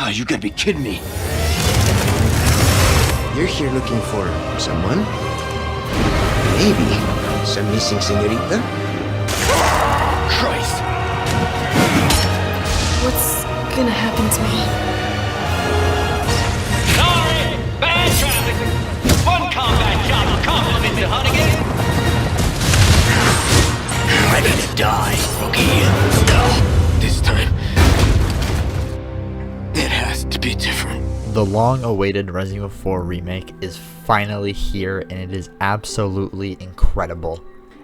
Oh, you gotta be kidding me. You're here looking for someone? Maybe some missing senorita? Christ! What's gonna happen to me? Sorry! Bad traffic! One combat job will compliment the Hunnigan! Ready to die, rookie. No. This time, it has to be different. The long-awaited Resident Evil 4 remake is finally here, and it is absolutely incredible.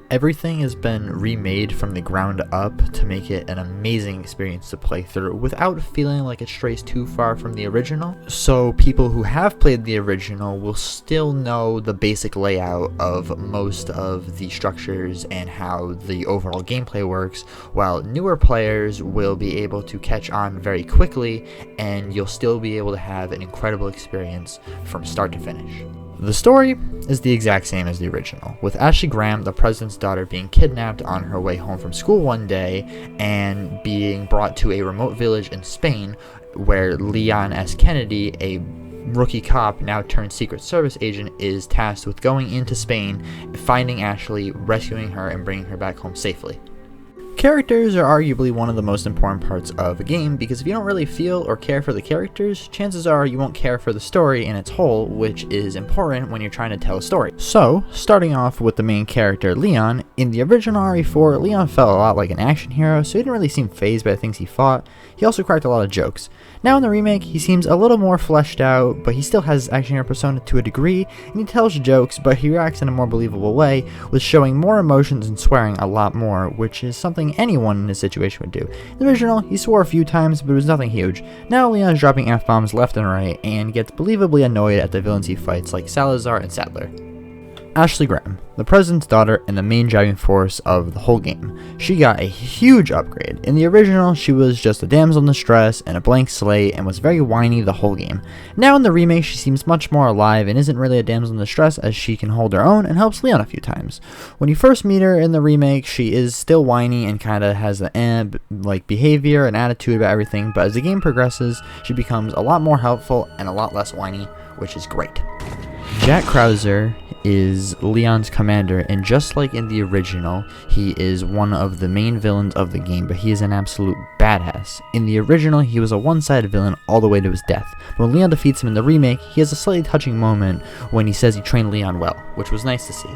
Everything has been remade from the ground up to make it an amazing experience to play through without feeling like it strays too far from the original. So people who have played the original will still know the basic layout of most of the structures and how the overall gameplay works, while newer players will be able to catch on very quickly, and you'll still be able to have an incredible experience from start to finish. The story is the exact same as the original, with Ashley Graham, the president's daughter, being kidnapped on her way home from school one day and being brought to a remote village in Spain where Leon S. Kennedy, a rookie cop now turned Secret Service agent, is tasked with going into Spain, finding Ashley, rescuing her, and bringing her back home safely. Characters are arguably one of the most important parts of a game, because if you don't really feel or care for the characters, chances are you won't care for the story in its whole, which is important when you're trying to tell a story. So, starting off with the main character, Leon, in the original RE4, Leon felt a lot like an action hero, so he didn't really seem fazed by the things he fought. He also cracked a lot of jokes. Now in the remake, he seems a little more fleshed out, but he still has his action hero persona to a degree, and he tells jokes, but he reacts in a more believable way, with showing more emotions and swearing a lot more, which is something anyone in this situation would do. In the original, he swore a few times, but it was nothing huge. Now Leon is dropping F-bombs left and right, and gets believably annoyed at the villains he fights like Salazar and Sattler. Ashley Graham, the president's daughter and the main driving force of the whole game. She got a huge upgrade. In the original, she was just a damsel in distress and a blank slate and was very whiny the whole game. Now in the remake, she seems much more alive and isn't really a damsel in distress, as she can hold her own and helps Leon a few times. When you first meet her in the remake, she is still whiny and kinda has the like behavior and attitude about everything, but as the game progresses, she becomes a lot more helpful and a lot less whiny, which is great. Jack Krauser is Leon's commander, and just like in the original, he is one of the main villains of the game, but he is an absolute badass. In the original, he was a one-sided villain all the way to his death. But when Leon defeats him in the remake, he has a slightly touching moment when he says he trained Leon well, which was nice to see.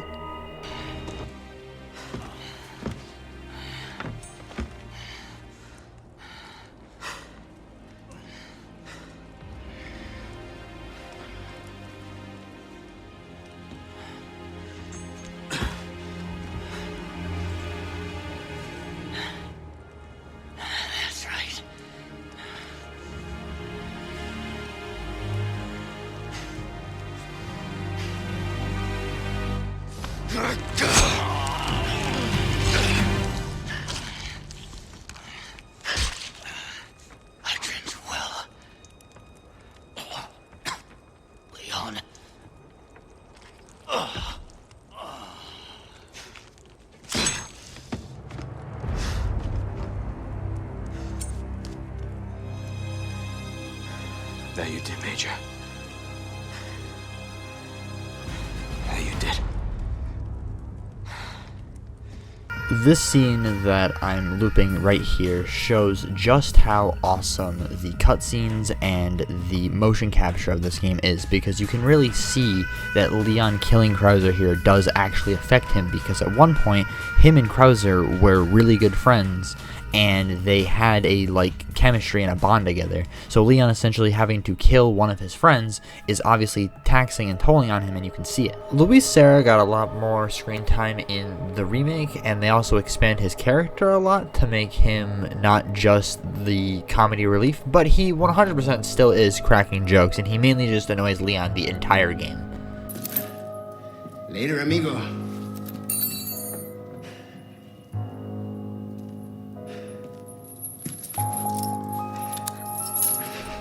I trained you well. Leon. That you did, Major. That you did. This scene that I'm looping right here shows just how awesome the cutscenes and the motion capture of this game is, because you can really see that Leon killing Krauser here does actually affect him, because at one point him and Krauser were really good friends and they had a chemistry and a bond together. So Leon essentially having to kill one of his friends is obviously taxing and tolling on him, and you can see it. Luis Serra got a lot more screen time in the remake, and they also expand his character a lot to make him not just the comedy relief, but he 100% still is cracking jokes, and he mainly just annoys Leon the entire game. Later, amigo.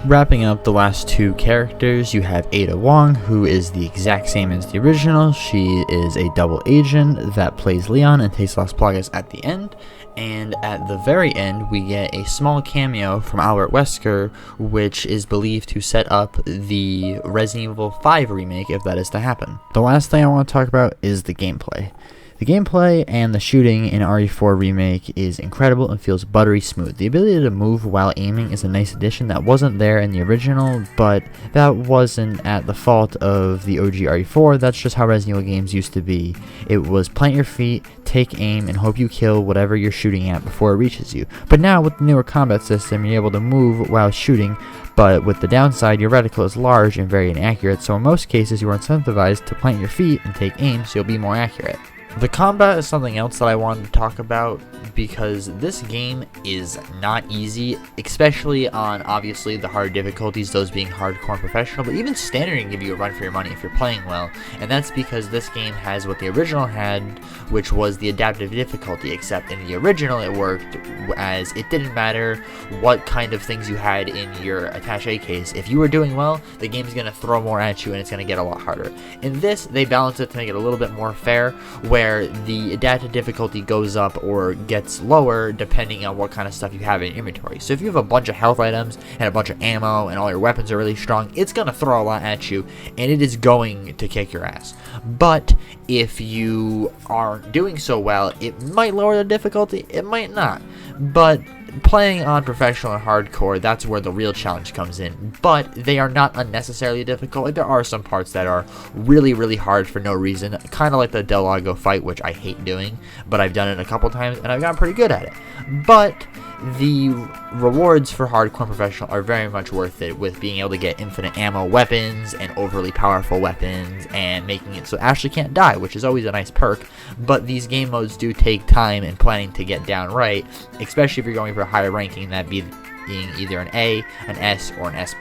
Wrapping up the last two characters, you have Ada Wong, who is the exact same as the original. She is a double agent that plays Leon and takes Las Plagas at the end. And at the very end, we get a small cameo from Albert Wesker, which is believed to set up the Resident Evil 5 remake if that is to happen. The last thing I want to talk about is the gameplay. The gameplay and the shooting in RE4 Remake is incredible and feels buttery smooth. The ability to move while aiming is a nice addition that wasn't there in the original, but that wasn't at the fault of the OG RE4. That's just how Resident Evil games used to be. It was plant your feet, take aim, and hope you kill whatever you're shooting at before it reaches you. But now with the newer combat system, you're able to move while shooting, but with the downside, your reticle is large and very inaccurate, so in most cases you are incentivized to plant your feet and take aim so you'll be more accurate. The combat is something else that I wanted to talk about because this game is not easy, especially on obviously the hard difficulties, those being hardcore and professional, but even standard can give you a run for your money if you're playing well, and that's because this game has what the original had, which was the adaptive difficulty, except in the original it worked as it didn't matter what kind of things you had in your attache case. If you were doing well, the game's going to throw more at you and it's going to get a lot harder. In this, they balance it to make it a little bit more fair, where the adaptive difficulty goes up or gets lower depending on what kind of stuff you have in your inventory. So if you have a bunch of health items and a bunch of ammo and all your weapons are really strong, it's going to throw a lot at you and it is going to kick your ass. But if you aren't doing so well, it might lower the difficulty, it might not. But playing on professional and hardcore, that's where the real challenge comes in, but they are not unnecessarily difficult. Like, there are some parts that are really, really hard for no reason, kind of like the Del Lago fight, which I hate doing, but I've done it a couple times and I've gotten pretty good at it. But the rewards for hardcore and professional are very much worth it, with being able to get infinite ammo weapons and overly powerful weapons and making it so Ashley can't die, which is always a nice perk. But these game modes do take time and planning to get down right, especially if you're going for a higher ranking, that being either an A, an S, or an S+,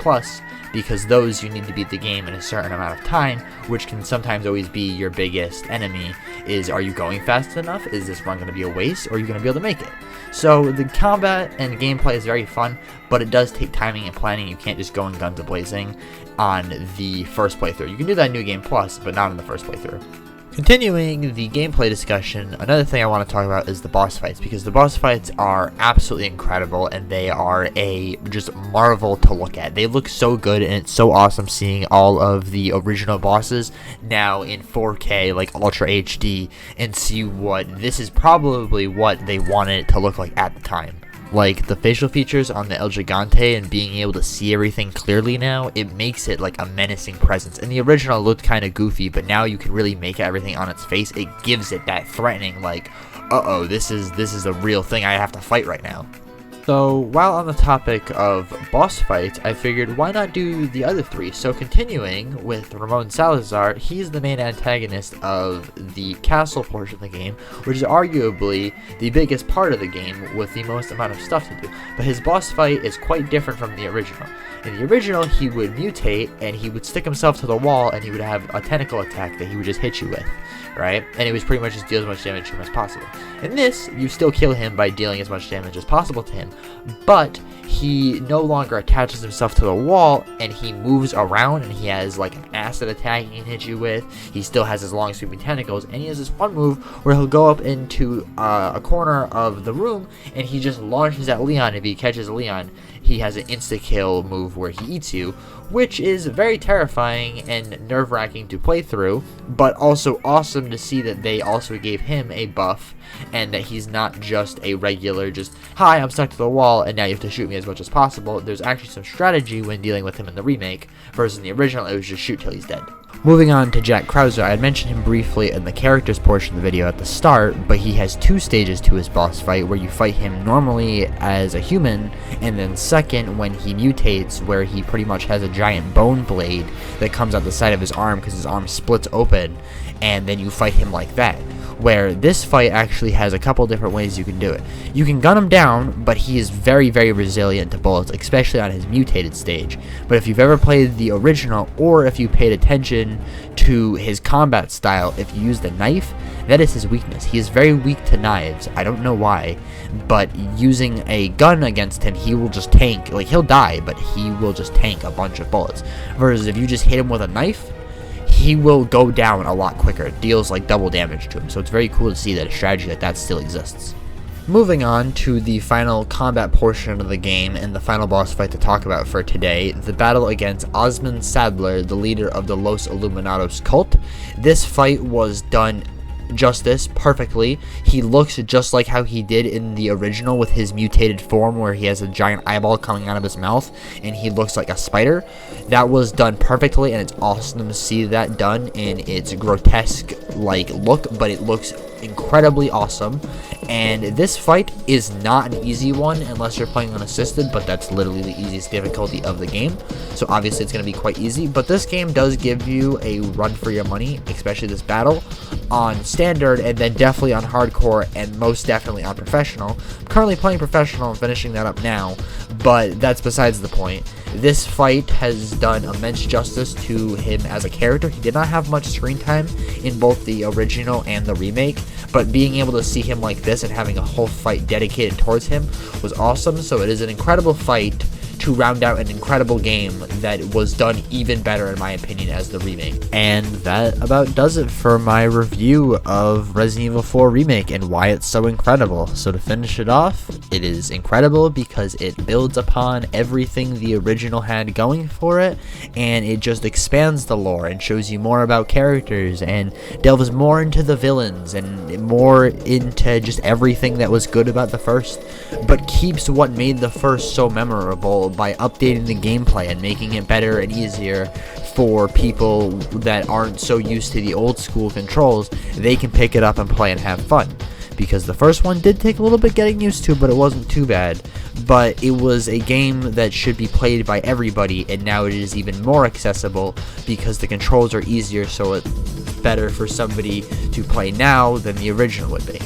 because those you need to beat the game in a certain amount of time, which can sometimes always be your biggest enemy. Is, are you going fast enough? Is this run going to be a waste, or are you going to be able to make it? So the combat and gameplay is very fun, but it does take timing and planning. You can't just go in guns a-blazing on the first playthrough. You can do that in New Game Plus, but not in the first playthrough. Continuing the gameplay discussion, another thing I want to talk about is the boss fights, because the boss fights are absolutely incredible and they are a just marvel to look at. They look so good and it's so awesome seeing all of the original bosses now in 4K, like Ultra HD, and see what this is probably what they wanted it to look like at the time. Like the facial features on the El Gigante and being able to see everything clearly now, it makes it like a menacing presence. And the original looked kind of goofy, but now you can really make everything on its face. It gives it that threatening, like, uh-oh, this is a real thing I have to fight right now. So while on the topic of boss fights, I figured why not do the other three. So continuing with Ramon Salazar, he's the main antagonist of the castle portion of the game, which is arguably the biggest part of the game with the most amount of stuff to do. But his boss fight is quite different from the original. In the original, he would mutate and he would stick himself to the wall and he would have a tentacle attack that he would just hit you with, right? And it was pretty much just deal as much damage to him as possible. In this, you still kill him by dealing as much damage as possible to him, but he no longer attaches himself to the wall and he moves around and he has like an acid attack he can hit you with. He still has his long sweeping tentacles and he has this one move where he'll go up into a corner of the room and he just launches at Leon. If he catches Leon, he has an insta-kill move where he eats you, which is very terrifying and nerve-wracking to play through, but also awesome to see that they also gave him a buff and that he's not just a regular just, hi, I'm stuck to the wall and now you have to shoot me as much as possible. There's actually some strategy when dealing with him in the remake, versus in the original it was just shoot till he's dead. Moving on to Jack Krauser, I had mentioned him briefly in the characters portion of the video at the start, but he has two stages to his boss fight, where you fight him normally as a human, and then second when he mutates, where he pretty much has a giant bone blade that comes out the side of his arm because his arm splits open, and then you fight him like that. Where this fight actually has a couple different ways you can do it. You can gun him down, but he is very, very resilient to bullets, especially on his mutated stage. But if you've ever played the original, or if you paid attention to his combat style, if you use the knife, that is his weakness. He is very weak to knives. I don't know why, but using a gun against him, he will just tank, like he'll die, but he will just tank a bunch of bullets. Versus if you just hit him with a knife, he will go down a lot quicker. It deals like double damage to him, so it's very cool to see that a strategy like that still exists. Moving on to the final combat portion of the game and the final boss fight to talk about for today, the battle against Osmond Sadler, the leader of the Los Illuminados cult. This fight was done justice perfectly. He looks just like how he did in the original with his mutated form where he has a giant eyeball coming out of his mouth and he looks like a spider. That was done perfectly, and it's awesome to see that done in its grotesque like look, but it looks incredibly awesome. And this fight is not an easy one unless you're playing unassisted, but that's literally the easiest difficulty of the game, so obviously it's going to be quite easy. But this game does give you a run for your money, especially this battle on standard, and then definitely on hardcore, and most definitely on professional. I'm currently playing professional and finishing that up now, but that's besides the point. This fight has done immense justice to him as a character. He did not have much screen time in both the original and the remake, but being able to see him like this and having a whole fight dedicated towards him was awesome. So it is an incredible fight to round out an incredible game that was done even better in my opinion as the remake. And that about does it for my review of Resident Evil 4 Remake and why it's so incredible. So to finish it off, it is incredible because it builds upon everything the original had going for it, and it just expands the lore and shows you more about characters and delves more into the villains and more into just everything that was good about the first, but keeps what made the first so memorable by updating the gameplay and making it better and easier for people that aren't so used to the old school controls. They can pick it up and play and have fun, because the first one did take a little bit getting used to, but it wasn't too bad. But it was a game that should be played by everybody, and now it is even more accessible because the controls are easier, so it's better for somebody to play now than the original would be.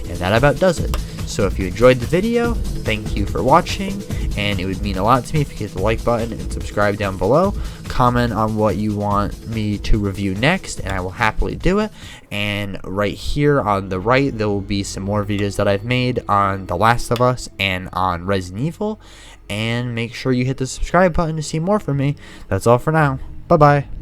And that about does it. So if you enjoyed the video, thank you for watching, and it would mean a lot to me if you hit the like button and subscribe down below. Comment on what you want me to review next, and I will happily do it. And right here on the right, there will be some more videos that I've made on The Last of Us and on Resident Evil. And make sure you hit the subscribe button to see more from me. That's all for now. Bye-bye.